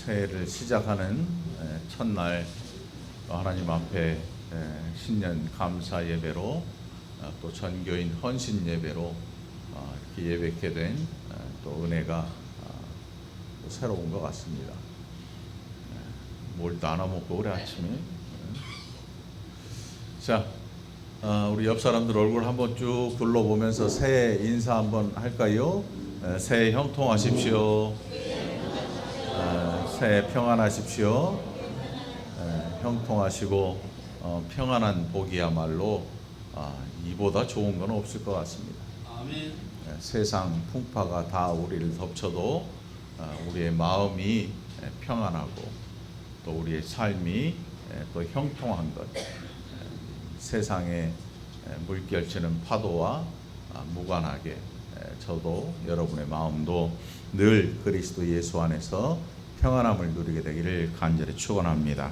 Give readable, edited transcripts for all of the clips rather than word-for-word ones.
새해를 시작하는 첫날 하나님 앞에 신년 감사 예배로 또 전교인 헌신 예배로 이렇게 예배케 된 또 은혜가 또 새로운 것 같습니다. 뭘 나눠 먹고 그래 아침에. 자, 우리 옆 사람들 얼굴 한번 쭉 둘러보면서 새해 인사 한번 할까요? 새해 형통하십시오. 새해 평안하십시오. 형통하시고 평안한 복이야말로 이보다 좋은 건 없을 것 같습니다. 아멘. 세상 풍파가 다 우리를 덮쳐도 우리의 마음이 평안하고 또 우리의 삶이 또 형통한 것, 세상에 물결치는 파도와 무관하게 저도 여러분의 마음도 늘 그리스도 예수 안에서 평안함을 누리게 되기를 간절히 축원합니다.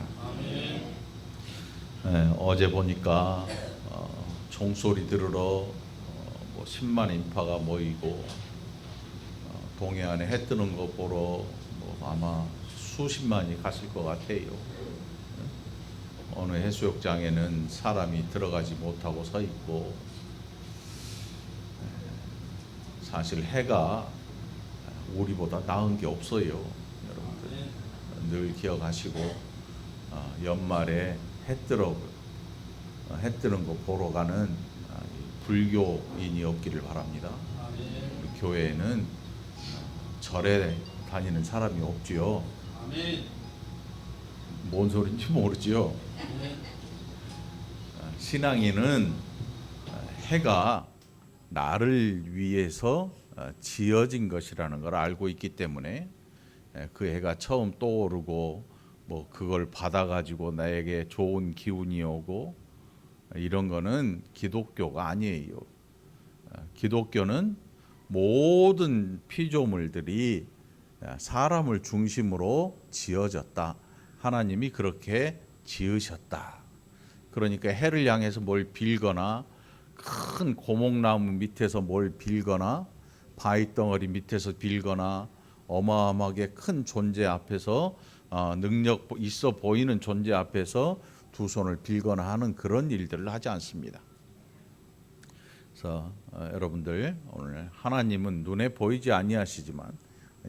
어제 보니까 종소리 들으러 10만 인파가 모이고 동해안에 해 뜨는 거 보러 아마 수십만이 갔을 것 같아요. 어느 해수욕장에는 사람이 들어가지 못하고 서 있고, 사실 해가 우리보다 나은 게 없어요. 여러분들 늘 기억하시고 연말에 해 뜨는 거 보러 가는 불교인이 없기를 바랍니다. 우리 교회에는 절에 다니는 사람이 없지요. 뭔 소린지 모르지요. 신앙인은 해가 나를 위해서 지어진 것이라는 걸 알고 있기 때문에 그 해가 처음 떠오르고 그걸 받아가지고 나에게 좋은 기운이 오고 이런 거는 기독교가 아니에요. 기독교는 모든 피조물들이 사람을 중심으로 지어졌다. 하나님이 그렇게 지으셨다. 그러니까 해를 향해서 뭘 빌거나 큰 고목나무 밑에서 뭘 빌거나 바위덩어리 밑에서 빌거나 어마어마하게 큰 존재 앞에서 능력 있어 보이는 존재 앞에서 두 손을 빌거나 하는 그런 일들을 하지 않습니다. 그래서 여러분들 오늘 하나님은 눈에 보이지 아니하시지만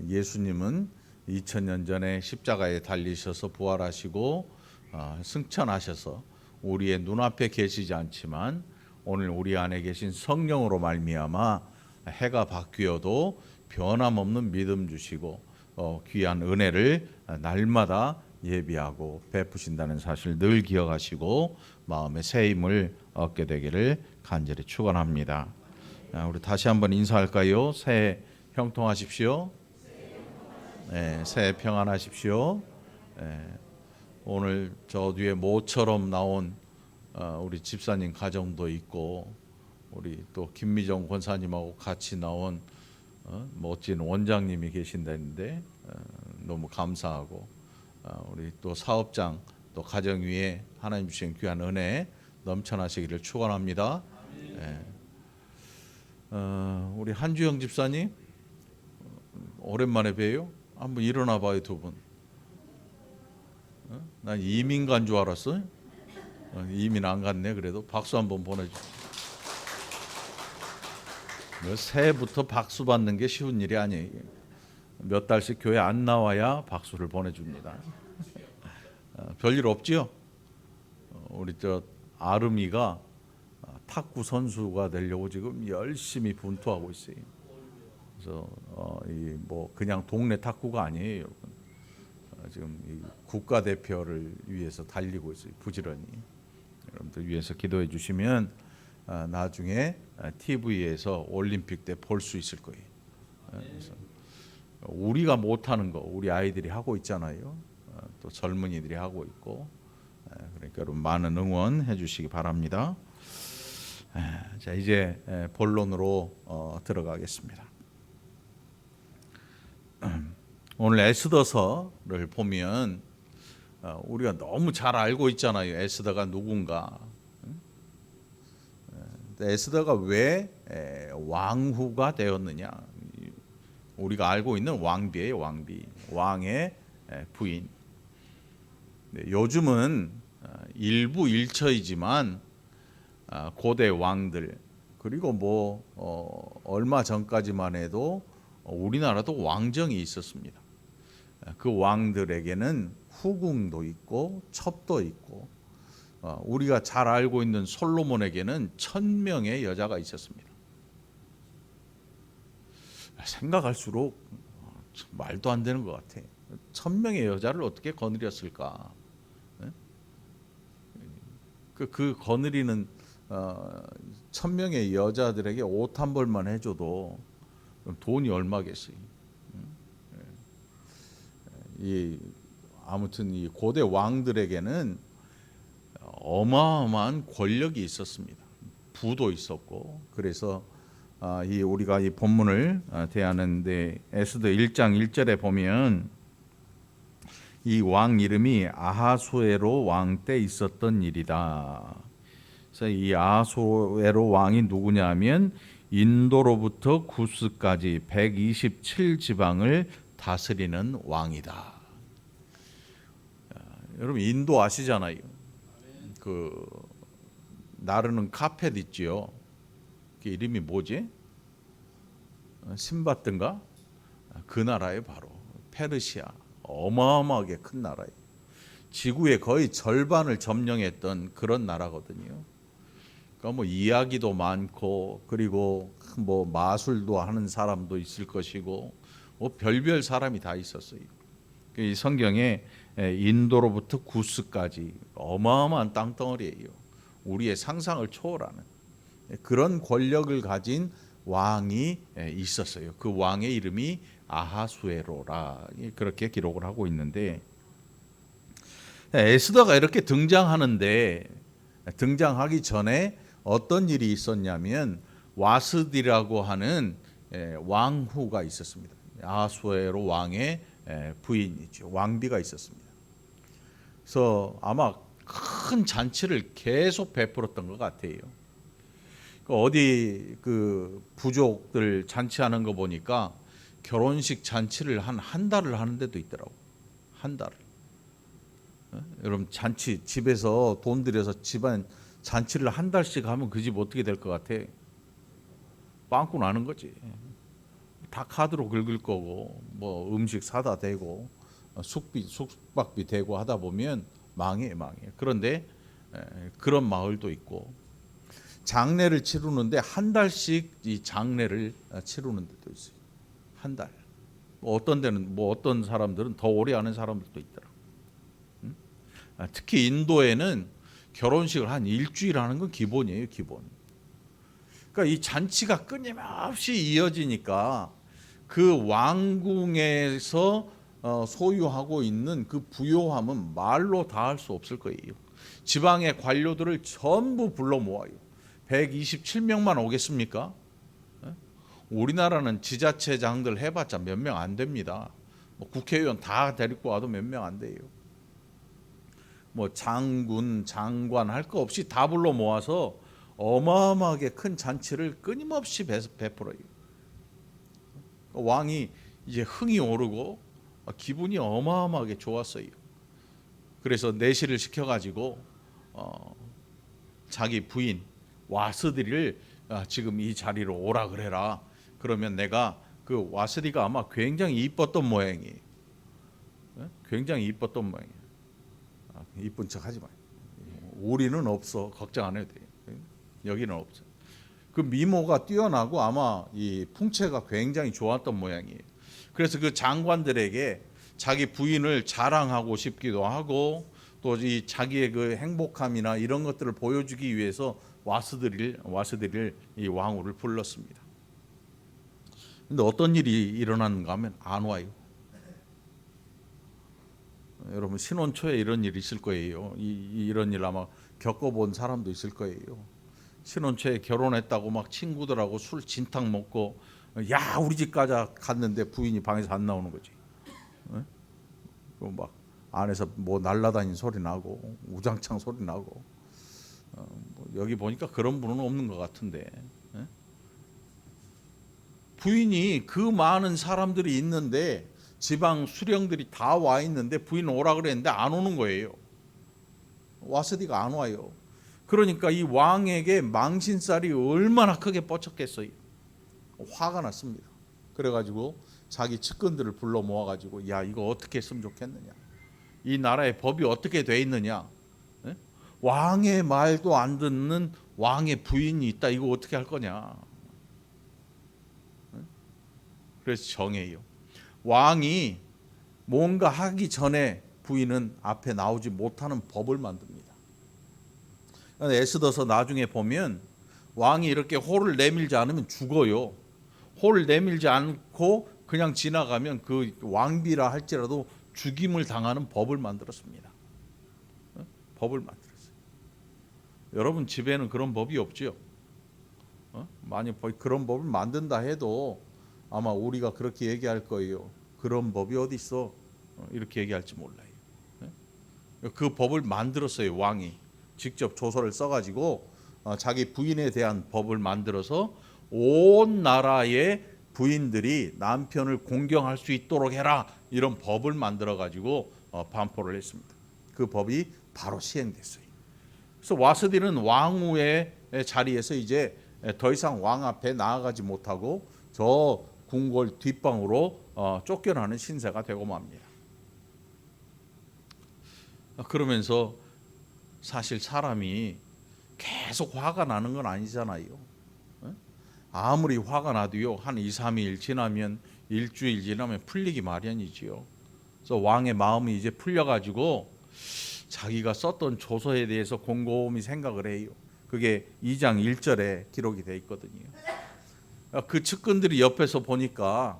예수님은 2000년 전에 십자가에 달리셔서 부활하시고 승천하셔서 우리의 눈앞에 계시지 않지만 오늘 우리 안에 계신 성령으로 말미암아 해가 바뀌어도 변함없는 믿음 주시고 귀한 은혜를 날마다 예비하고 베푸신다는 사실 늘 기억하시고 마음의 새 힘을 얻게 되기를 간절히 축원합니다. 우리 다시 한번 인사할까요? 새해 형통하십시오. 새해 평안하십시오. 오늘 저 뒤에 모처럼 나온 우리 집사님 가정도 있고 우리 또 김미정 권사님하고 같이 나온 멋진 원장님이 계신다는데 너무 감사하고 우리 또 사업장 또 가정 위에 하나님 주신 귀한 은혜 넘쳐나시기를 축원합니다. 우리 한주영 집사님 오랜만에 뵈요. 한번 일어나 봐요, 두 분. 난 이민 간 줄 알았어. 이민 안 갔네. 그래도 박수 한번 보내줘. 새해부터 박수 받는 게 쉬운 일이 아니에요. 몇 달씩 교회 안 나와야 박수를 보내줍니다. 별일 없지요? 우리 저 아름이가 탁구 선수가 되려고 지금 열심히 분투하고 있어요. 그래서 그냥 동네 탁구가 아니에요, 여러분. 지금 이 국가대표를 위해서 달리고 있어요, 부지런히. 여러분들 위해서 기도해 주시면 나중에 TV에서 올림픽 때 볼 수 있을 거예요. 그래서 우리가 못하는 거 우리 아이들이 하고 있잖아요. 또 젊은이들이 하고 있고, 그러니까 여러분 많은 응원해 주시기 바랍니다. 자, 이제 본론으로 들어가겠습니다. 오늘 에스더서를 보면 우리가 너무 잘 알고 있잖아요. 에스더가 누군가. 에스더가 왜 왕후가 되었느냐? 우리가 알고 있는 왕비예요, 왕비. 왕의 부인. 네, 요즘은 일부 일처이지만 고대 왕들 그리고 뭐 얼마 전까지만 해도 우리나라도 왕정이 있었습니다. 그 왕들에게는 후궁도 있고 첩도 있고 우리가 잘 알고 있는 솔로몬에게는 1000명의 여자가 있었습니다. 생각할수록 말도 안 되는 것 같아. 1000명의 여자를 어떻게 거느렸을까? 그 거느리는 1000명의 여자들에게 옷 한 벌만 해줘도 돈이 얼마겠어요. 아무튼 이 고대 왕들에게는 어마어마한 권력이 있었습니다. 부도 있었고 그래서 우리가 이 본문을 대하는데 에스더 1장 1절에 보면 이 왕 이름이 아하수에로 왕 때 있었던 일이다. 그래서 이 아하수에로 왕이 누구냐면 인도로부터 구스까지 127지방을 다스리는 왕이다. 여러분 인도 아시잖아요. 그 나르는 카펫 있지요. 그 이름이 뭐지? 신바트인가? 그 나라에 바로 페르시아. 어마어마하게 큰 나라예요. 지구의 거의 절반을 점령했던 그런 나라거든요. 그러니까 뭐 이야기도 많고 그리고 뭐 마술도 하는 사람도 있을 것이고 뭐 별별 사람이 다 있었어요. 이 성경에 인도로부터 구스까지 어마어마한 땅덩어리예요. 우리의 상상을 초월하는 그런 권력을 가진 왕이 있었어요. 그 왕의 이름이 아하수에로라 그렇게 기록을 하고 있는데 에스더가 이렇게 등장하기 전에 어떤 일이 있었냐면 와스디라고 하는 왕후가 있었습니다. 아하수에로 왕의 부인이죠. 왕비가 있었습니다. 그래서 아마 큰 잔치를 계속 베풀었던 것 같아요. 어디 그 부족들 잔치하는 거 보니까 결혼식 잔치를 한 달을 하는 데도 있더라고. 한 달을. 여러분 잔치 집에서 돈 들여서 집안 잔치를 한 달씩 하면 그 집 어떻게 될 것 같아? 빵꾸 나는 거지. 다 카드로 긁을 거고 뭐 음식 사다 대고 숙박비 대고 하다 보면 망해. 그런데 그런 마을도 있고 장례를 치르는데 한 달씩 이 장례를 치르는 데도 있어요. 한 달. 어떤 데는 어떤 사람들은 더 오래 하는 사람들도 있더라고. 특히 인도에는 결혼식을 한 일주일 하는 건 기본이에요, 기본. 그러니까 이 잔치가 끊임없이 이어지니까 그 왕궁에서 소유하고 있는 그 부요함은 말로 다 할 수 없을 거예요. 지방의 관료들을 전부 불러 모아요. 127명만 오겠습니까? 우리나라는 지자체장들 해봤자 몇 명 안 됩니다. 국회의원 다 데리고 와도 몇 명 안 돼요. 장군, 장관 할 거 없이 다 불러 모아서 어마어마하게 큰 잔치를 끊임없이 베풀어요. 왕이 이제 흥이 오르고 기분이 어마어마하게 좋았어요. 그래서 내시를 시켜가지고 자기 부인 와스디를 지금 이 자리로 오라 그래라. 그러면 내가 그 와스디가 아마 굉장히 이뻤던 모양이에요. 굉장히 이뻤던 모양이에요. 이쁜 척 하지 마. 우리는 없어. 걱정 안 해도 돼. 여기는 없어. 그 미모가 뛰어나고 아마 이 풍채가 굉장히 좋았던 모양이에요. 그래서 그 장관들에게 자기 부인을 자랑하고 싶기도 하고 또 이 자기의 그 행복함이나 이런 것들을 보여주기 위해서 와스들을 이 왕후를 불렀습니다. 근데 어떤 일이 일어나는가 하면 안 와요. 여러분 신혼 초에 이런 일 있을 거예요. 이런 일 아마 겪어본 사람도 있을 거예요. 신혼 초에 결혼했다고 막 친구들하고 술 진탕 먹고 야 우리 집 가자 갔는데 부인이 방에서 안 나오는 거지. 막 안에서 뭐 날라다니는 소리 나고 우장창 소리 나고 여기 보니까 그런 분은 없는 것 같은데 부인이 그 많은 사람들이 있는데 지방 수령들이 다 와 있는데 부인 오라 그랬는데 안 오는 거예요. 와스디가 안 와요. 그러니까 이 왕에게 망신살이 얼마나 크게 뻗쳤겠어요. 화가 났습니다. 그래가지고 자기 측근들을 불러 모아가지고 야 이거 어떻게 했으면 좋겠느냐. 이 나라의 법이 어떻게 돼 있느냐. 예? 왕의 말도 안 듣는 왕의 부인이 있다. 이거 어떻게 할 거냐. 예? 그래서 정해요. 왕이 뭔가 하기 전에 부인은 앞에 나오지 못하는 법을 만듭니다. 에스더서 나중에 보면 왕이 이렇게 호를 내밀지 않으면 죽어요. 호를 내밀지 않고 그냥 지나가면 그 왕비라 할지라도 죽임을 당하는 법을 만들었습니다. 법을 만들었어요. 여러분 집에는 그런 법이 없지요? 만약 그런 법을 만든다 해도 아마 우리가 그렇게 얘기할 거예요. 그런 법이 어디 있어? 이렇게 얘기할지 몰라요. 그 법을 만들었어요. 왕이 직접 조서를 써가지고 자기 부인에 대한 법을 만들어서 온 나라의 부인들이 남편을 공경할 수 있도록 해라 이런 법을 만들어 가지고 반포를 했습니다. 그 법이 바로 시행됐어요. 그래서 와스디는 왕후의 자리에서 이제 더 이상 왕 앞에 나아가지 못하고 저 궁궐 뒷방으로 쫓겨나는 신세가 되고 맙니다. 그러면서 사실 사람이 계속 화가 나는 건 아니잖아요. 아무리 화가 나도요 한 2, 3일 지나면 일주일 지나면 풀리기 마련이지요. 그래서 왕의 마음이 이제 풀려가지고 자기가 썼던 조서에 대해서 곰곰이 생각을 해요. 그게 2장 1절에 기록이 돼 있거든요. 그 측근들이 옆에서 보니까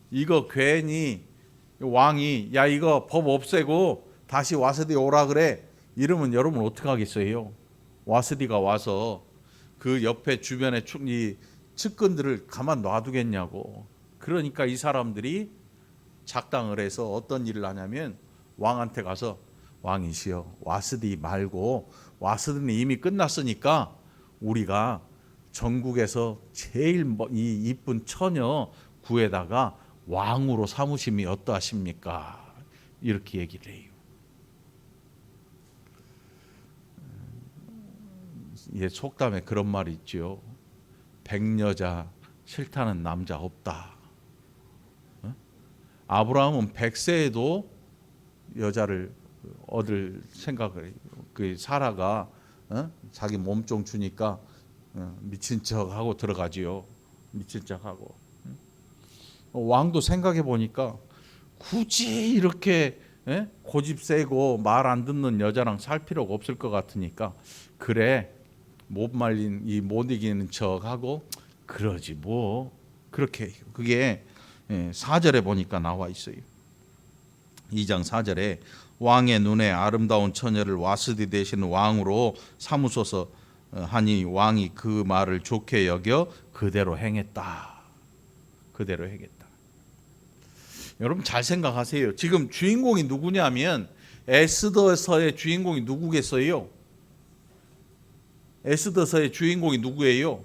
이거 괜히 왕이 야 이거 법 없애고 다시 와스디 오라 그래 이러면 여러분 어떻게 하겠어요? 와스디가 와서 그 옆에 주변에 이 측근들을 가만 놔두겠냐고. 그러니까 이 사람들이 작당을 해서 어떤 일을 하냐면 왕한테 가서 왕이시여 와스디 말고 와스디는 이미 끝났으니까 우리가 전국에서 제일 이 이쁜 처녀 구에다가 왕으로 삼으심이 어떠하십니까? 이렇게 얘기를 해요. 예, 속담에 그런 말이 있죠. 백여자 싫다는 남자 없다. 아브라함은 100세에도 여자를 얻을 생각을 해요. 그 사라가 자기 몸종 주니까 미친 척하고 들어가지요. 미친 척하고. 왕도 생각해 보니까 굳이 이렇게 고집 세고 말 안 듣는 여자랑 살 필요가 없을 것 같으니까 그래 못 말린 이 못 이기는 척하고 그러지 뭐 그렇게 해요. 그게 4절에 보니까 나와 있어요. 2장 4절에 왕의 눈에 아름다운 처녀를 와스디 대신 왕으로 삼으소서 하니 왕이 그 말을 좋게 여겨 그대로 행했다. 그대로 행했다. 여러분 잘 생각하세요. 지금 주인공이 누구냐면 에스더서의 주인공이 누구겠어요? 에스더서의 주인공이 누구예요?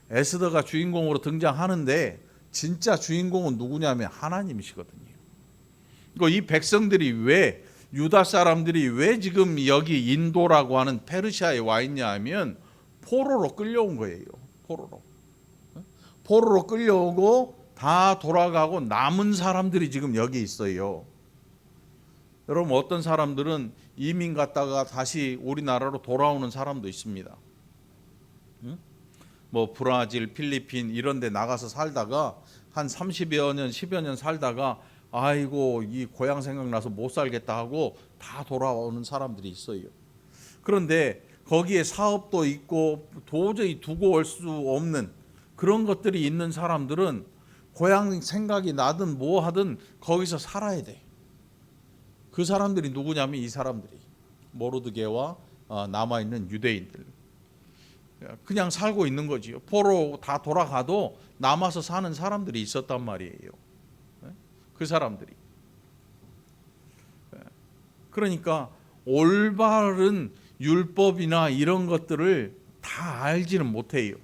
에스더가 주인공으로 등장하는데 진짜 주인공은 누구냐면 하나님이시거든요. 이 백성들이 왜 유다 사람들이 왜 지금 여기 인도라고 하는 페르시아에 와 있냐 하면 포로로 끌려온 거예요. 포로로 끌려오고 다 돌아가고 남은 사람들이 지금 여기 있어요. 여러분 어떤 사람들은 이민 갔다가 다시 우리나라로 돌아오는 사람도 있습니다. 뭐 브라질, 필리핀 이런 데 나가서 살다가 한 30여 년, 10여 년 살다가 아이고 이 고향 생각나서 못 살겠다 하고 다 돌아오는 사람들이 있어요. 그런데 거기에 사업도 있고 도저히 두고 올 수 없는 그런 것들이 있는 사람들은 고향 생각이 나든 뭐 하든 거기서 살아야 돼. 그 사람들이 누구냐면 이 사람들이 모르드게와 남아있는 유대인들 그냥 살고 있는 거지요. 포로 다 돌아가도 남아서 사는 사람들이 있었단 말이에요. 그 사람들이. 그러니까 올바른 율법이나 이런 것들을 다 알지는 못해요.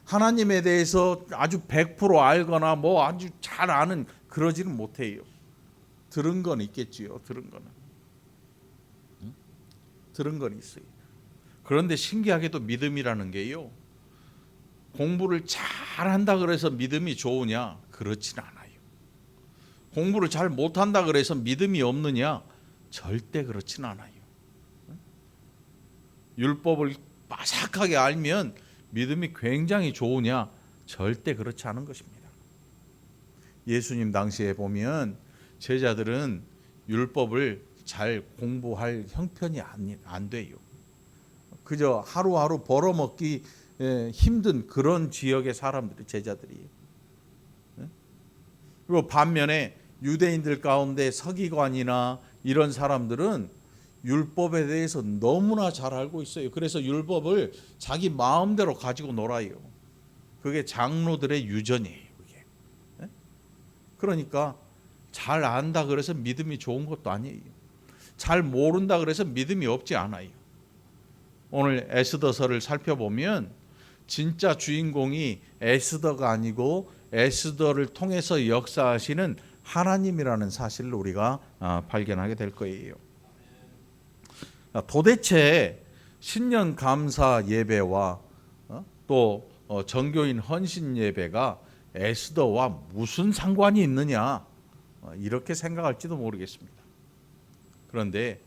하나님에 대해서 아주 100% 알거나 뭐 아주 잘 아는 그러지는 못해요. 들은 건 있겠지요. 들은 건 있어요. 그런데 신기하게도 믿음이라는 게요, 공부를 잘한다 그래서 믿음이 좋으냐? 그렇진 않아요. 공부를 잘 못한다 그래서 믿음이 없느냐? 절대 그렇진 않아요. 율법을 빠삭하게 알면 믿음이 굉장히 좋으냐? 절대 그렇지 않은 것입니다. 예수님 당시에 보면 제자들은 율법을 잘 공부할 형편이 안 돼요. 그저 하루하루 벌어먹기 힘든 그런 지역의 사람들이, 제자들이. 그리고 반면에 유대인들 가운데 서기관이나 이런 사람들은 율법에 대해서 너무나 잘 알고 있어요. 그래서 율법을 자기 마음대로 가지고 놀아요. 그게 장로들의 유전이에요. 그게. 그러니까 잘 안다 그래서 믿음이 좋은 것도 아니에요. 잘 모른다 그래서 믿음이 없지 않아요. 오늘 에스더서를 살펴보면 진짜 주인공이 에스더가 아니고 에스더를 통해서 역사하시는 하나님이라는 사실을 우리가 발견하게 될 거예요. 도대체 신년 감사 예배와 또 정교인 헌신 예배가 에스더와 무슨 상관이 있느냐, 이렇게 생각할지도 모르겠습니다. 그런데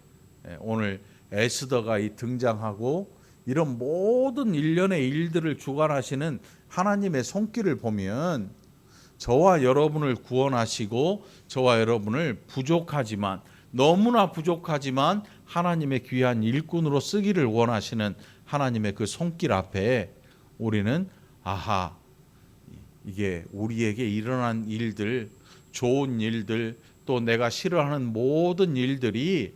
오늘 에스더가 등장하고 이런 모든 일련의 일들을 주관하시는 하나님의 손길을 보면 저와 여러분을 구원하시고 저와 여러분을 부족하지만, 너무나 부족하지만 하나님의 귀한 일꾼으로 쓰기를 원하시는 하나님의 그 손길 앞에 우리는 아하, 이게 우리에게 일어난 일들, 좋은 일들, 또 내가 싫어하는 모든 일들이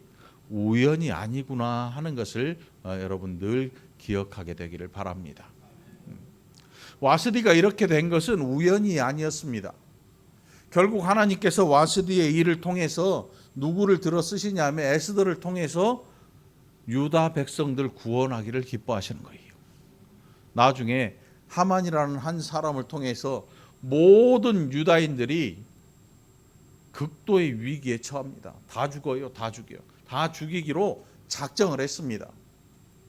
우연이 아니구나 하는 것을 여러분 늘 기억하게 되기를 바랍니다. 와스디가 이렇게 된 것은 우연이 아니었습니다. 결국 하나님께서 와스디의 일을 통해서 누구를 들어 쓰시냐면 에스더를 통해서 유다 백성들 구원하기를 기뻐하시는 거예요. 나중에 하만이라는 한 사람을 통해서 모든 유다인들이 극도의 위기에 처합니다. 다 죽어요. 다 죽여요. 다 죽이기로 작정을 했습니다.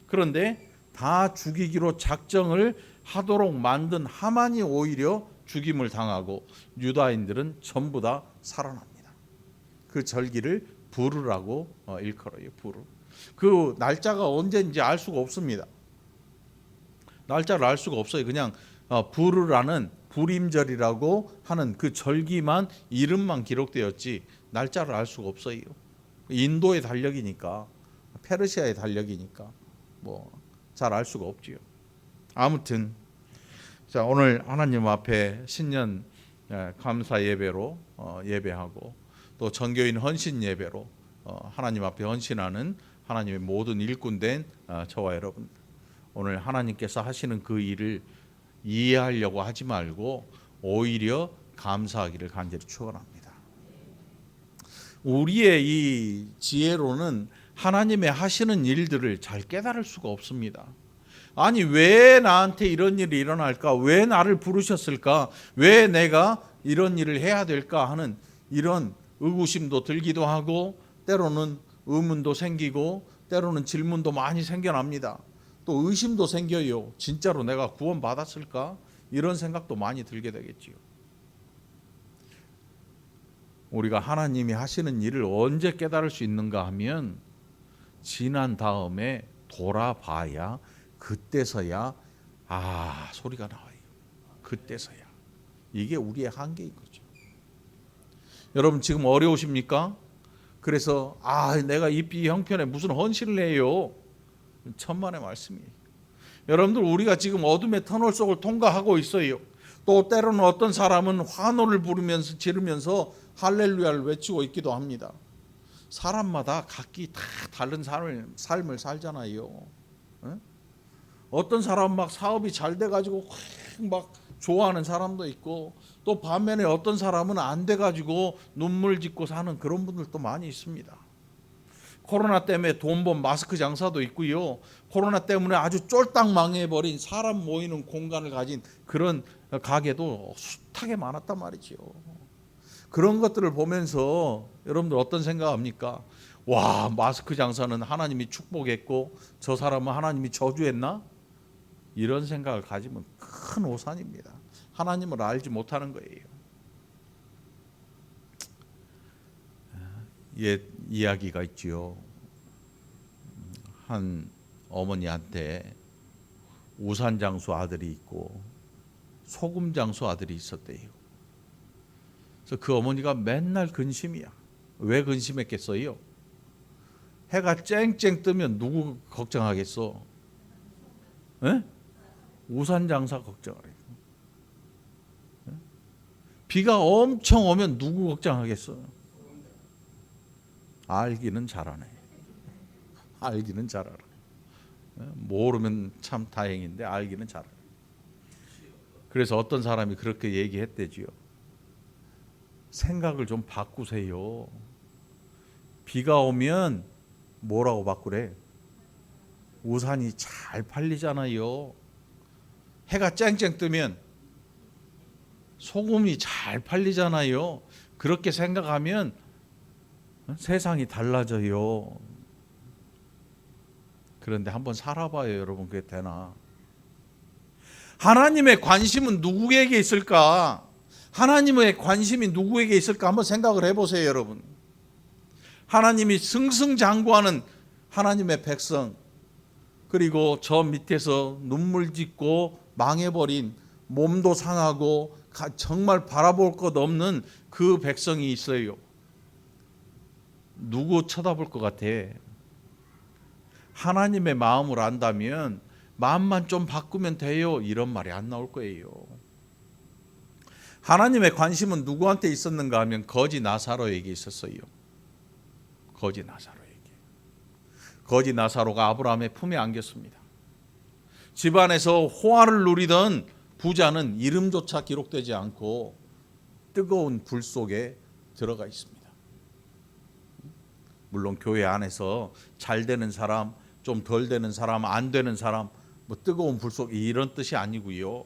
그런데 다 죽이기로 작정을 하도록 만든 하만이 오히려 죽임을 당하고 유다인들은 전부 다 살아납니다. 그 절기를 부르라고 일컬어요. 부르. 그 날짜가 언제인지 알 수가 없습니다. 날짜를 알 수가 없어요. 그냥 부르라는 불임절이라고 하는 그 절기만, 이름만 기록되었지 날짜를 알 수가 없어요. 인도의 달력이니까, 페르시아의 달력이니까 뭐 잘 알 수가 없지요. 아무튼 자, 오늘 하나님 앞에 신년 감사 예배로 예배하고 또 정교인 헌신 예배로 하나님 앞에 헌신하는 하나님의 모든 일꾼된 저와 여러분, 오늘 하나님께서 하시는 그 일을 이해하려고 하지 말고 오히려 감사하기를 간절히 축원합니다. 우리의 이 지혜로는 하나님의 하시는 일들을 잘 깨달을 수가 없습니다. 아니, 왜 나한테 이런 일이 일어날까? 왜 나를 부르셨을까? 왜 내가 이런 일을 해야 될까 하는 이런 의구심도 들기도 하고, 때로는 의문도 생기고, 때로는 질문도 많이 생겨납니다. 또 의심도 생겨요. 진짜로 내가 구원받았을까? 이런 생각도 많이 들게 되겠지요. 우리가 하나님이 하시는 일을 언제 깨달을 수 있는가 하면 지난 다음에 돌아봐야, 그때서야 소리가 나와요. 그때서야. 이게 우리의 한계인 거죠. 여러분 지금 어려우십니까? 그래서 내가 이 형편에 무슨 헌신을 해요? 천만의 말씀이에요. 여러분들, 우리가 지금 어둠의 터널 속을 통과하고 있어요. 또 때로는 어떤 사람은 환호를 부르면서 지르면서 할렐루야를 외치고 있기도 합니다. 사람마다 각기 다 다른 삶을 살잖아요. 어떤 사람은 막 사업이 잘 돼가지고 막 좋아하는 사람도 있고, 또 반면에 어떤 사람은 안 돼가지고 눈물 짓고 사는 그런 분들도 많이 있습니다. 코로나 때문에 돈 번 마스크 장사도 있고요. 코로나 때문에 아주 쫄딱 망해버린 사람 모이는 공간을 가진 그런 가게도 숱하게 많았단 말이죠. 그런 것들을 보면서 여러분들 어떤 생각합니까? 와, 마스크 장사는 하나님이 축복했고 저 사람은 하나님이 저주했나? 이런 생각을 가지면 큰 오산입니다. 하나님을 알지 못하는 거예요. 옛 이야기가 있지요. 한 어머니한테 우산 장수 아들이 있고 소금 장수 아들이 있었대요. 그래서 그 어머니가 맨날 근심이야. 왜 근심했겠어요? 해가 쨍쨍 뜨면 누구 걱정하겠어? 에? 우산 장사 걱정하래. 비가 엄청 오면 누구 걱정하겠어? 알기는 잘하네. 알기는 잘 알아. 모르면 참 다행인데 알기는 잘 알아. 그래서 어떤 사람이 그렇게 얘기했대지요. 생각을 좀 바꾸세요. 비가 오면 뭐라고 바꾸래? 우산이 잘 팔리잖아요. 해가 쨍쨍 뜨면 소금이 잘 팔리잖아요. 그렇게 생각하면 세상이 달라져요. 그런데 한번 살아봐요, 여러분. 그게 되나? 하나님의 관심은 누구에게 있을까? 하나님의 관심이 누구에게 있을까? 한번 생각을 해보세요, 여러분. 하나님이 승승장구하는 하나님의 백성, 그리고 저 밑에서 눈물 짓고 망해버린, 몸도 상하고 정말 바라볼 것 없는 그 백성이 있어요. 누구 쳐다볼 것 같아? 하나님의 마음을 안다면 마음만 좀 바꾸면 돼요, 이런 말이 안 나올 거예요. 하나님의 관심은 누구한테 있었는가 하면 거지 나사로에게 있었어요. 거지 나사로에게. 거지 나사로가 아브라함의 품에 안겼습니다. 집안에서 호화를 누리던 부자는 이름조차 기록되지 않고 뜨거운 불 속에 들어가 있습니다. 물론 교회 안에서 잘 되는 사람, 좀 덜 되는 사람, 안 되는 사람, 뭐 뜨거운 불 속 이런 뜻이 아니고요.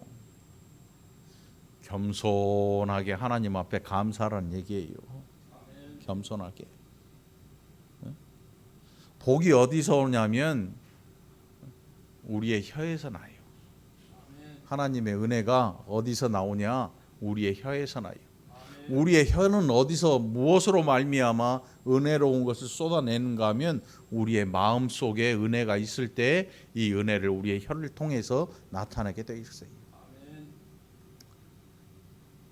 겸손하게 하나님 앞에 감사하라는 얘기예요. 겸손하게. 복이 어디서 오냐면 우리의 혀에서 나요. 하나님의 은혜가 어디서 나오냐? 우리의 혀에서 나요. 우리의 혀는 어디서 무엇으로 말미암아 은혜로운 것을 쏟아내는가 하면 우리의 마음 속에 은혜가 있을 때 이 은혜를 우리의 혀를 통해서 나타내게 되어 있어요.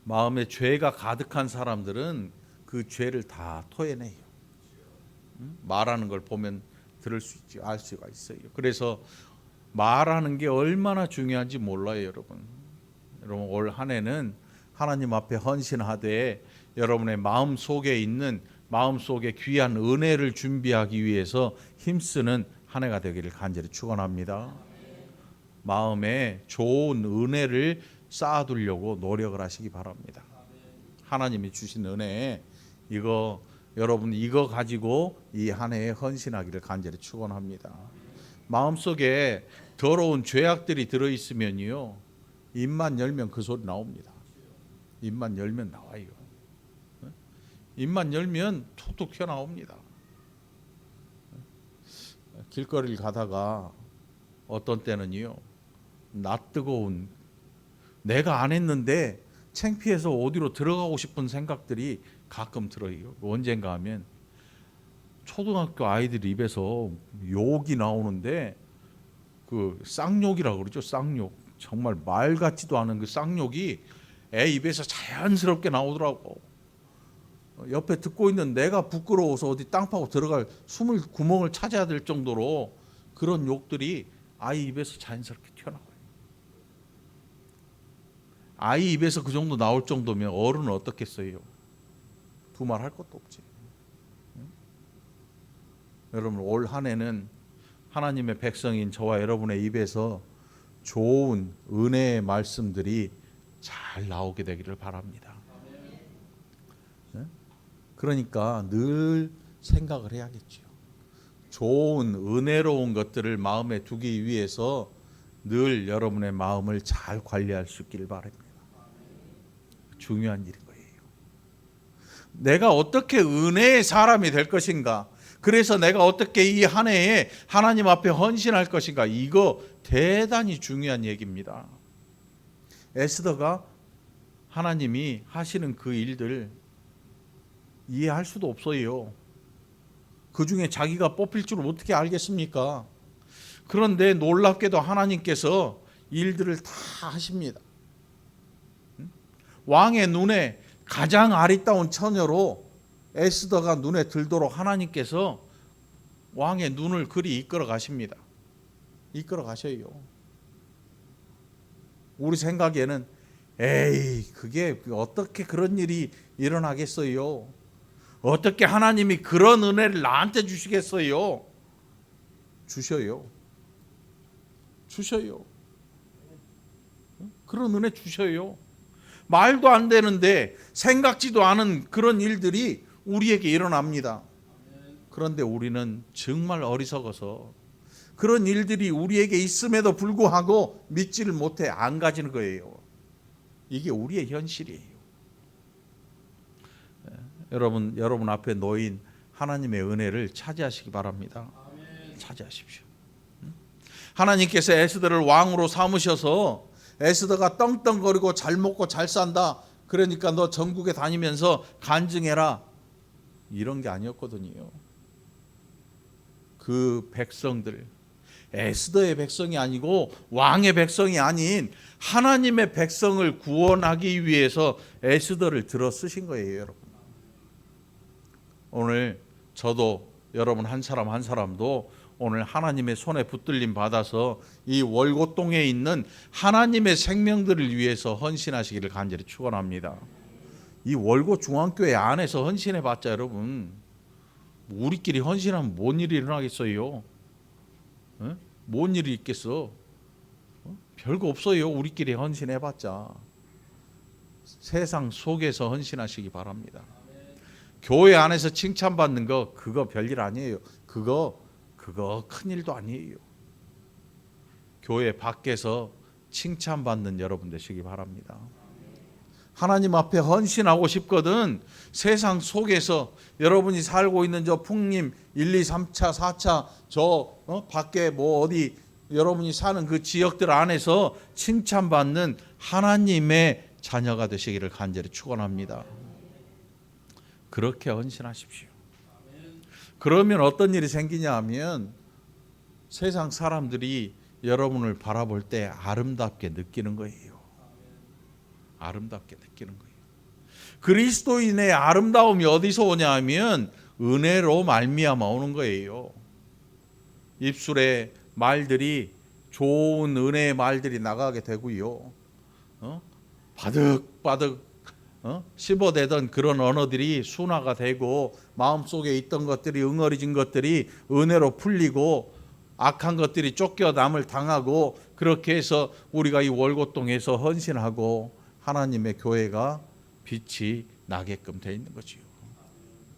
마음에 죄가 가득한 사람들은 그 죄를 다 토해내요. 말하는 걸 보면 들을 수 있지, 알 수가 있어요. 그래서 말하는 게 얼마나 중요한지 몰라요, 여러분. 여러분 올 한 해는 하나님 앞에 헌신하되 여러분의 마음 속에 있는, 마음 속에 귀한 은혜를 준비하기 위해서 힘쓰는 한 해가 되기를 간절히 축원합니다. 마음에 좋은 은혜를 쌓아두려고 노력을 하시기 바랍니다. 하나님이 주신 은혜, 이거 여러분 이거 가지고 이 한 해에 헌신하기를 간절히 축원합니다. 마음속에 더러운 죄악들이 들어있으면요, 입만 열면 그 소리 나옵니다. 입만 열면 나와요. 입만 열면 툭툭 튀어나옵니다. 길거리를 가다가 어떤 때는요, 낯뜨거운, 내가 안 했는데 창피해서 어디로 들어가고 싶은 생각들이 가끔 들어요. 언젠가 하면 초등학교 아이들 입에서 욕이 나오는데, 그 쌍욕이라고 그러죠. 쌍욕. 정말 말 같지도 않은 그 쌍욕이 애 입에서 자연스럽게 나오더라고. 옆에 듣고 있는 내가 부끄러워서 어디 땅 파고 들어갈 숨을 구멍을 찾아야 될 정도로 그런 욕들이 아이 입에서 자연스럽게 튀어나와요. 아이 입에서 그 정도 나올 정도면 어른은 어떻겠어요? 두말할 것도 없지. 여러분 올 한 해는 하나님의 백성인 저와 여러분의 입에서 좋은 은혜의 말씀들이 잘 나오게 되기를 바랍니다. 그러니까 늘 생각을 해야겠죠. 좋은 은혜로운 것들을 마음에 두기 위해서 늘 여러분의 마음을 잘 관리할 수 있기를 바랍니다. 중요한 일인 거예요. 내가 어떻게 은혜의 사람이 될 것인가, 그래서 내가 어떻게 이 한 해에 하나님 앞에 헌신할 것인가, 이거 대단히 중요한 얘기입니다. 에스더가 하나님이 하시는 그 일들 이해할 수도 없어요. 그 중에 자기가 뽑힐 줄 어떻게 알겠습니까? 그런데 놀랍게도 하나님께서 일들을 다 하십니다. 왕의 눈에 가장 아리따운 처녀로 에스더가 눈에 들도록 하나님께서 왕의 눈을 그리 이끌어 가십니다. 이끌어 가셔요. 우리 생각에는 에이, 그게 어떻게 그런 일이 일어나겠어요? 어떻게 하나님이 그런 은혜를 나한테 주시겠어요? 주셔요. 주셔요. 그런 은혜 주셔요. 말도 안 되는데 생각지도 않은 그런 일들이 우리에게 일어납니다. 그런데 우리는 정말 어리석어서 그런 일들이 우리에게 있음에도 불구하고 믿지를 못해 안 가지는 거예요. 이게 우리의 현실이에요. 여러분 앞에 놓인 하나님의 은혜를 차지하시기 바랍니다. 차지하십시오. 하나님께서 에스더를 왕으로 삼으셔서 에스더가 떵떵거리고 잘 먹고 잘 산다, 그러니까 너 전국에 다니면서 간증해라, 이런 게 아니었거든요. 그 백성들, 에스더의 백성이 아니고 왕의 백성이 아닌 하나님의 백성을 구원하기 위해서 에스더를 들어 쓰신 거예요, 여러분. 오늘 저도 여러분 한 사람 한 사람도 오늘 하나님의 손에 붙들림 받아서 이 월곶동에 있는 하나님의 생명들을 위해서 헌신하시기를 간절히 축원합니다. 이 월곶 중앙교회 안에서 헌신해봤자 여러분, 우리끼리 헌신하면 뭔 일이 일어나겠어요? 뭔 일이 있겠어? 별거 없어요. 우리끼리 헌신해봤자. 세상 속에서 헌신하시기 바랍니다. 교회 안에서 칭찬받는 거 그거 별일 아니에요. 그거 큰일도 아니에요. 교회 밖에서 칭찬받는 여러분 되시기 바랍니다. 하나님 앞에 헌신하고 싶거든 세상 속에서 여러분이 살고 있는 저 풍림 1, 2, 3차, 4차 저 밖에 뭐 어디 여러분이 사는 그 지역들 안에서 칭찬받는 하나님의 자녀가 되시기를 간절히 축원합니다. 그렇게 헌신하십시오. 그러면 어떤 일이 생기냐 하면 세상 사람들이 여러분을 바라볼 때 아름답게 느끼는 거예요. 아름답게 느끼는 거예요. 그리스도인의 아름다움이 어디서 오냐 하면 은혜로 말미암아 오는 거예요. 입술에 말들이 좋은 은혜의 말들이 나가게 되고요. 바득바득 씹어대던 그런 언어들이 순화가 되고 마음속에 있던 것들이 응어리진 것들이 은혜로 풀리고 악한 것들이 쫓겨남을 당하고 그렇게 해서 우리가 이 월곶동에서 헌신하고 하나님의 교회가 빛이 나게끔 되어 있는 거지요.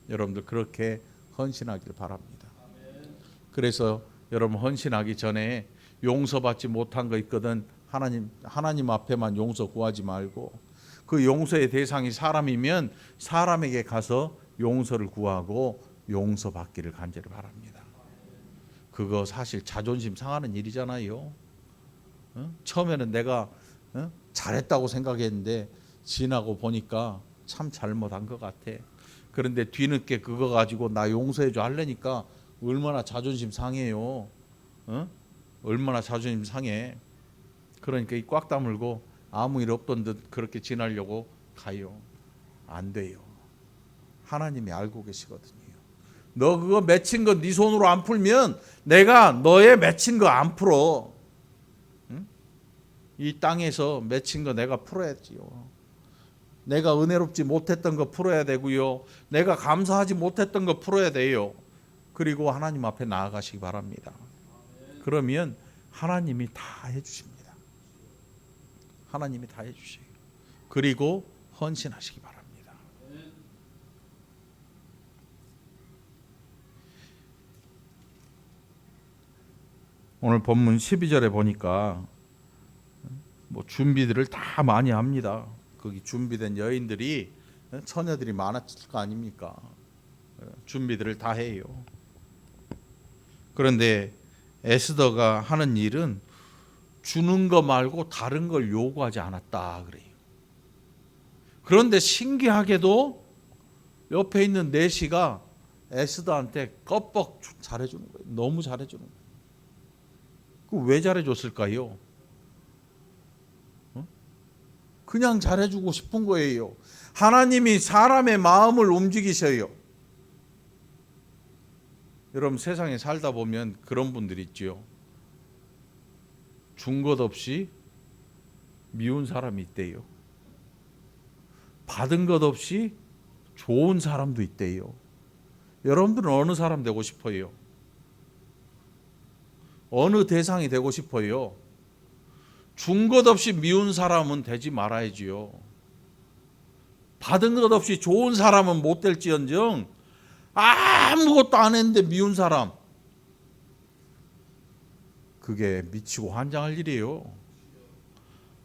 여러분들 그렇게 헌신하길 바랍니다. 그래서 여러분 헌신하기 전에 용서받지 못한 거 있거든 하나님 앞에만 용서 구하지 말고 그 용서의 대상이 사람이면 사람에게 가서 용서를 구하고 용서받기를 간절히 바랍니다. 그거 사실 자존심 상하는 일이잖아요. 처음에는 내가 잘했다고 생각했는데 지나고 보니까 참 잘못한 것 같아. 그런데 뒤늦게 그거 가지고 나 용서해줘 하려니까 얼마나 자존심 상해요. 얼마나 자존심 상해. 그러니까 이 꽉 다물고 아무 일 없던 듯 그렇게 지나려고 가요. 안 돼요. 하나님이 알고 계시거든요. 너 그거 맺힌 거 네 손으로 안 풀면 내가 너의 맺힌 거 안 풀어. 이 땅에서 맺힌 거 내가 풀어야지요. 내가 은혜롭지 못했던 거 풀어야 되고요. 내가 감사하지 못했던 거 풀어야 돼요. 그리고 하나님 앞에 나아가시기 바랍니다. 그러면 하나님이 다 해주십니다. 하나님이 다 해주세요. 그리고 헌신하시기 바랍니다. 오늘 본문 12절에 보니까 뭐 준비들을 다 많이 합니다. 거기 준비된 여인들이 처녀들이 많았을 거 아닙니까? 준비들을 다 해요. 그런데 에스더가 하는 일은 주는 거 말고 다른 걸 요구하지 않았다 그래요. 그런데 신기하게도 옆에 있는 내시가 에스더한테 껍벅 잘해주는 거예요. 너무 잘해주는 거예요. 왜 잘해줬을까요? 그냥 잘해주고 싶은 거예요. 하나님이 사람의 마음을 움직이셔요. 여러분 세상에 살다 보면 그런 분들 있지요. 준 것 없이 미운 사람이 있대요. 받은 것 없이 좋은 사람도 있대요. 여러분들은 어느 사람 되고 싶어요? 어느 대상이 되고 싶어요? 준 것 없이 미운 사람은 되지 말아야지요. 받은 것 없이 좋은 사람은 못 될지언정 아무것도 안 했는데 미운 사람, 그게 미치고 환장할 일이에요.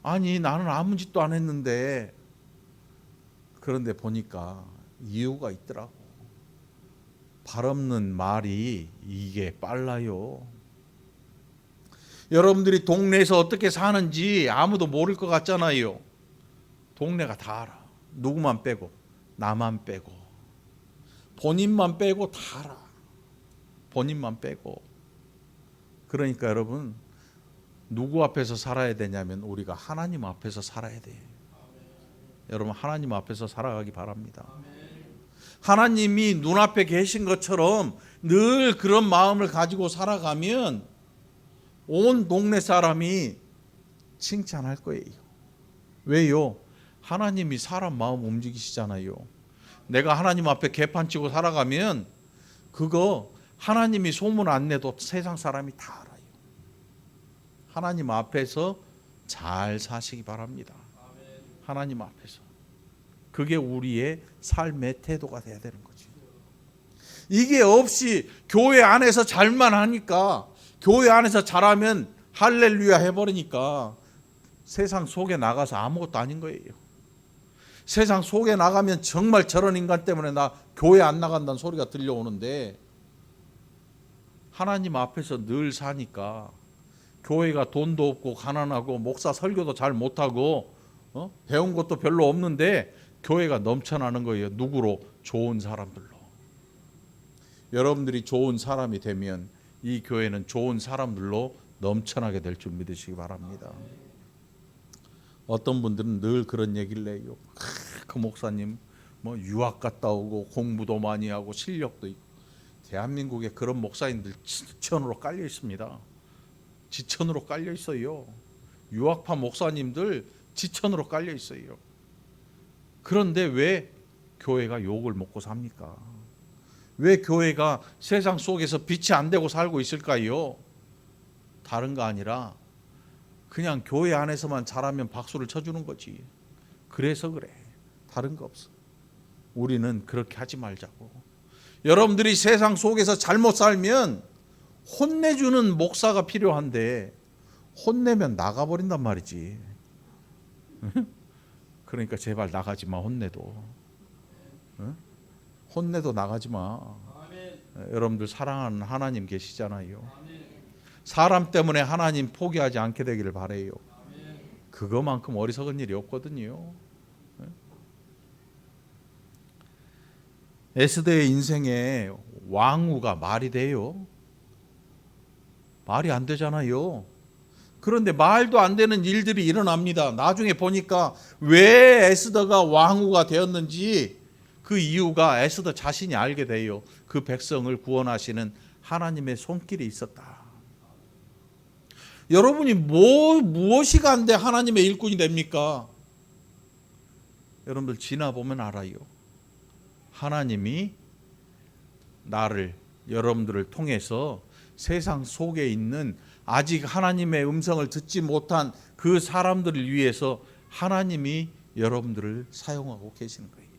아니 나는 아무 짓도 안 했는데. 그런데 보니까 이유가 있더라고. 발 없는 말이 이게 빨라요. 여러분들이 동네에서 어떻게 사는지 아무도 모를 것 같잖아요. 동네가 다 알아. 누구만 빼고, 나만 빼고, 본인만 빼고 다 알아. 본인만 빼고. 그러니까 여러분, 누구 앞에서 살아야 되냐면 우리가 하나님 앞에서 살아야 돼요. 여러분 하나님 앞에서 살아가기 바랍니다. 하나님이 눈앞에 계신 것처럼 늘 그런 마음을 가지고 살아가면 온 동네 사람이 칭찬할 거예요. 왜요? 하나님이 사람 마음 움직이시잖아요. 내가 하나님 앞에 개판치고 살아가면 그거 하나님이 소문 안 내도 세상 사람이 다 알아요. 하나님 앞에서 잘 사시기 바랍니다. 하나님 앞에서. 그게 우리의 삶의 태도가 돼야 되는 거지. 이게 없이 교회 안에서 잘만 하니까, 교회 안에서 잘하면 할렐루야 해버리니까 세상 속에 나가서 아무것도 아닌 거예요. 세상 속에 나가면 정말 저런 인간 때문에 나 교회 안 나간다는 소리가 들려오는데, 하나님 앞에서 늘 사니까 교회가 돈도 없고 가난하고 목사 설교도 잘 못하고 배운 것도 별로 없는데 교회가 넘쳐나는 거예요. 누구로? 좋은 사람들로. 여러분들이 좋은 사람이 되면 이 교회는 좋은 사람들로 넘쳐나게 될 줄 믿으시기 바랍니다. 어떤 분들은 늘 그런 얘기를 해요. 그 목사님 뭐 유학 갔다 오고 공부도 많이 하고 실력도 있고. 대한민국에 그런 목사님들 지천으로 깔려 있습니다. 지천으로 깔려 있어요. 유학파 목사님들 지천으로 깔려 있어요. 그런데 왜 교회가 욕을 먹고 삽니까? 왜 교회가 세상 속에서 빛이 안 되고 살고 있을까요? 다른 거 아니라 그냥 교회 안에서만 잘하면 박수를 쳐주는 거지. 그래서 그래. 다른 거 없어. 우리는 그렇게 하지 말자고. 여러분들이 세상 속에서 잘못 살면 혼내주는 목사가 필요한데 혼내면 나가버린단 말이지. 그러니까 제발 나가지 마. 혼내도. 혼내도 나가지 마. 여러분들 사랑하는 하나님 계시잖아요. 사람 때문에 하나님 포기하지 않게 되기를 바라요. 그거만큼 어리석은 일이 없거든요. 에스더의 인생에 왕후가 말이 돼요? 말이 안 되잖아요. 그런데 말도 안 되는 일들이 일어납니다. 나중에 보니까 왜 에스더가 왕후가 되었는지 그 이유가 에스더 자신이 알게 돼요. 그 백성을 구원하시는 하나님의 손길이 있었다. 여러분이 무엇이 간데 하나님의 일꾼이 됩니까? 여러분들 지나보면 알아요. 하나님이 나를, 여러분들을 통해서 세상 속에 있는 아직 하나님의 음성을 듣지 못한 그 사람들을 위해서 하나님이 여러분들을 사용하고 계시는 거예요.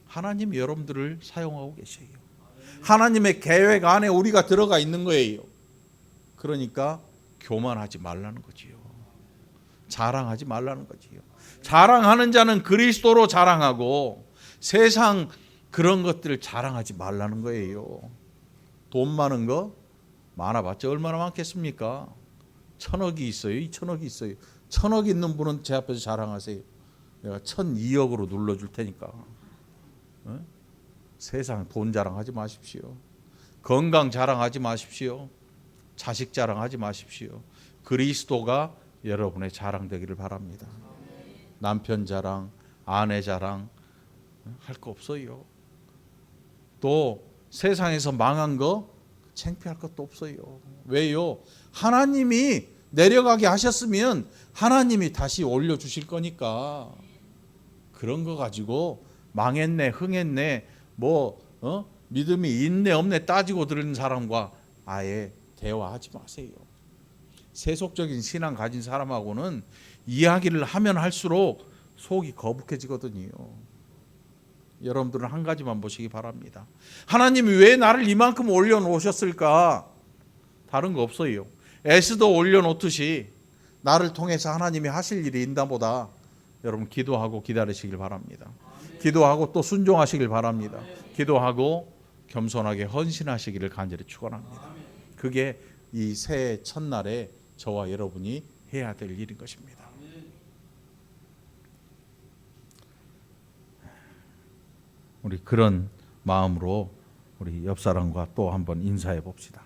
하나님이 여러분들을 사용하고 계셔요. 하나님의 계획 안에 우리가 들어가 있는 거예요. 그러니까 교만하지 말라는 거지요. 자랑하지 말라는 거지요. 자랑하는 자는 그리스도로 자랑하고 세상 그런 것들을 자랑하지 말라는 거예요. 돈 많은 거 많아봤자 얼마나 많겠습니까? 1,000억이 있어요. 2,000억이 있어요. 1,000억 있는 분은 제 앞에서 자랑하세요. 내가 1,200억으로 눌러줄 테니까. 세상 돈 자랑하지 마십시오. 건강 자랑하지 마십시오. 자식 자랑하지 마십시오. 그리스도가 여러분의 자랑되기를 바랍니다. 남편 자랑, 아내 자랑 할 거 없어요. 또 세상에서 망한 거 창피할 것도 없어요. 왜요? 하나님이 내려가게 하셨으면 하나님이 다시 올려주실 거니까. 그런 거 가지고 망했네, 흥했네, 믿음이 있네 없네 따지고 들은 사람과 아예 대화하지 마세요. 세속적인 신앙 가진 사람하고는 이야기를 하면 할수록 속이 거북해지거든요. 여러분들은 한 가지만 보시기 바랍니다. 하나님이 왜 나를 이만큼 올려놓으셨을까? 다른 거 없어요. 에스더 올려놓듯이 나를 통해서 하나님이 하실 일이 있나 보다. 여러분 기도하고 기다리시길 바랍니다. 기도하고 또 순종하시길 바랍니다. 기도하고 겸손하게 헌신하시기를 간절히 축원합니다. 그게 이 새해 첫날에 저와 여러분이 해야 될 일인 것입니다. 우리 그런 마음으로 우리 옆 사람과 또 한번 인사해 봅시다.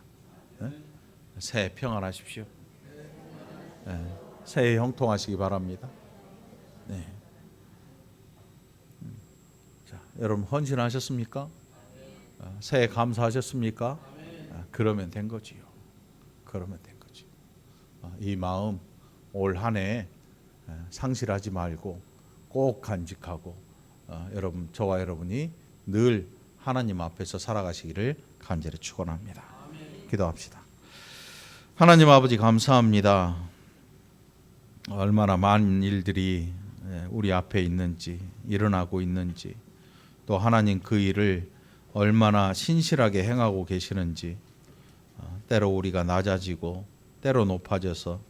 새해 평안하십시오. 새해 형통하시기 바랍니다. 네. 자, 여러분 헌신하셨습니까? 새해 감사하셨습니까? 그러면 된 거지요. 그러면 된 거지요. 이 마음 올 한 해 상실하지 말고 꼭 간직하고 여러분 저와 여러분이 늘 하나님 앞에서 살아가시기를 간절히 축원합니다. 기도합시다. 하나님 아버지 감사합니다. 얼마나 많은 일들이 우리 앞에 있는지 일어나고 있는지 또 하나님 그 일을 얼마나 신실하게 행하고 계시는지 때로 우리가 낮아지고 때로 높아져서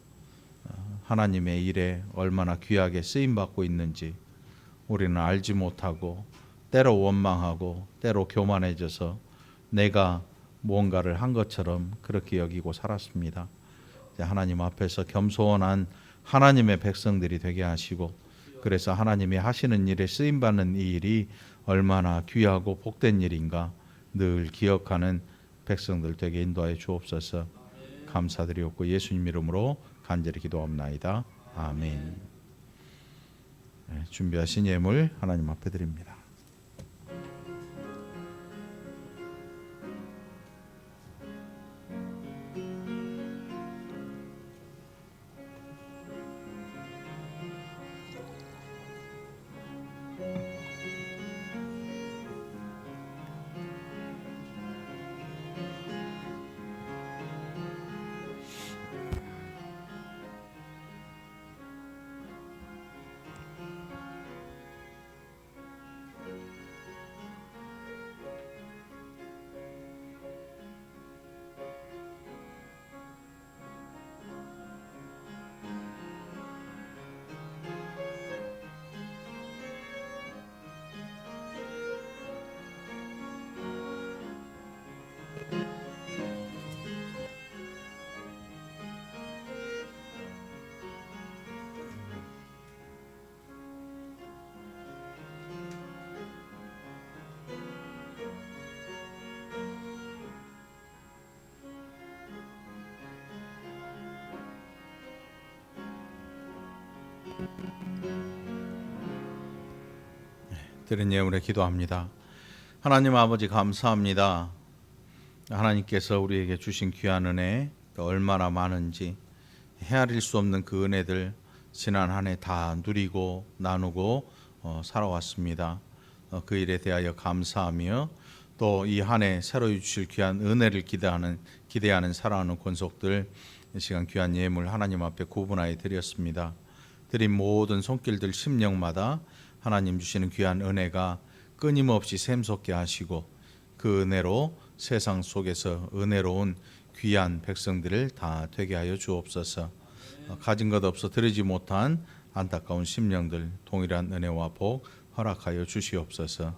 하나님의 일에 얼마나 귀하게 쓰임받고 있는지 우리는 알지 못하고 때로 원망하고 때로 교만해져서 내가 무언가를 한 것처럼 그렇게 여기고 살았습니다. 하나님 앞에서 겸손한 하나님의 백성들이 되게 하시고 그래서 하나님이 하시는 일에 쓰임받는 이 일이 얼마나 귀하고 복된 일인가 늘 기억하는 백성들 되게 인도하여 주옵소서. 감사드리옵고 예수님 이름으로 간절히 기도합나이다. 아멘. 준비하신 예물 하나님 앞에 드립니다. 드린 예물에 기도합니다. 하나님 아버지 감사합니다. 하나님께서 우리에게 주신 귀한 은혜 얼마나 많은지 헤아릴 수 없는 그 은혜들 지난 한 해 다 누리고 나누고 살아왔습니다. 그 일에 대하여 감사하며 또 이 한 해 새로 주실 귀한 은혜를 기대하는 사랑하는 권속들 이 시간 귀한 예물 하나님 앞에 구분하여 드렸습니다. 드린 모든 손길들 심령마다 하나님 주시는 귀한 은혜가 끊임없이 샘솟게 하시고 그 은혜로 세상 속에서 은혜로운 귀한 백성들을 다 되게 하여 주옵소서. 가진 것 없어 드리지 못한 안타까운 심령들 동일한 은혜와 복 허락하여 주시옵소서.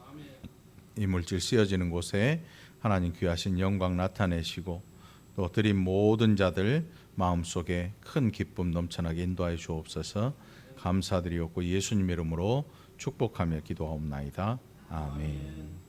이물질 쓰여지는 곳에 하나님 귀하신 영광 나타내시고 또 드린 모든 자들 마음속에 큰 기쁨 넘쳐나게 인도하여 주옵소서. 감사드리옵고 예수님 이름으로 축복하며 기도하옵나이다. 아멘.